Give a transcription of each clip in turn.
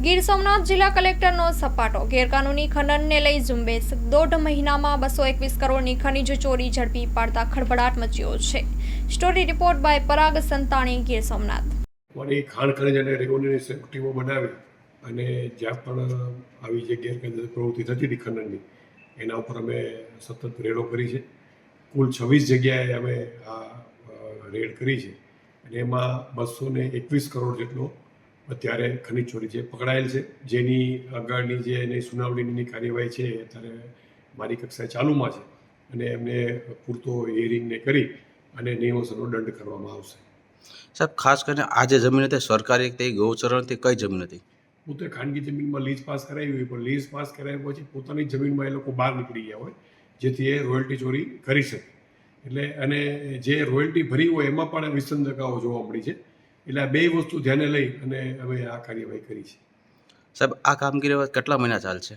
ગીર સોમનાથ જિલ્લા કલેક્ટરનો સપાટો ગેરકાનૂની ખનનને લઈ ઝુંબેશ 1.5 મહિનામાં 221 કરોડની ખનીજ ચોરી ઝડપી પાડતા ખળભળાટ મચ્યો છે। સ્ટોરી રિપોર્ટ બાય પરાગ સંતાણી, ગીર સોમનાથ। વળી ખાણ ખનીજ અને રેવન્યુની ટીમો બનાવી અને જ્યાં પણ આવી જે ગેરકાયદેસર પ્રવૃત્તિ થતી હતી ખનનની એના ઉપર અમે સતત રેડો કરી છે। કુલ 26 જગ્યાએ અમે આ રેડ કરી છે અને એમાં 221 કરોડ જેટલો અત્યારે ખનીજ ચોરી છે પકડાયેલ છે, જેની આગળની જે એની સુનાવણીની કાર્યવાહી છે અત્યારે મારી કક્ષાએ ચાલુમાં છે અને એમને પૂરતો હિયરિંગને કરી અને નિયમોસરનો દંડ કરવામાં આવશે। સાહેબ, ખાસ કરીને આ જે જમીન હતી સરકારી હતી, ગૌચરણ હતી, કઈ જમીન હતી? પોતે ખાનગી જમીનમાં લીઝ પાસ કરાવી હોય, પણ લીઝ પાસ કરાવ્યા પછી પોતાની જમીનમાં એ લોકો બહાર નીકળી ગયા હોય જેથી એ રોયલ્ટી ચોરી કરી શકે। એટલે અને જે રોયલ્ટી ભરી હોય એમાં પણ વિસંગતતાઓ જોવા મળી છે। એટલે આ બે વસ્તુ ધ્યાને લઈ અને અમે આ કાર્યવાહી કરી છે। સાહેબ, આ કામગીરી કેટલા મહિના ચાલશે?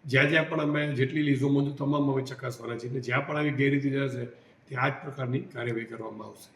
જ્યાં જ્યાં પણ અમે જેટલી લીઝો મંજૂર તમામ અમે ચકાસવાના છીએ, જ્યાં પણ આવી ગેરરીતિ જશે ત્યાં આ જ પ્રકારની કાર્યવાહી કરવામાં આવશે।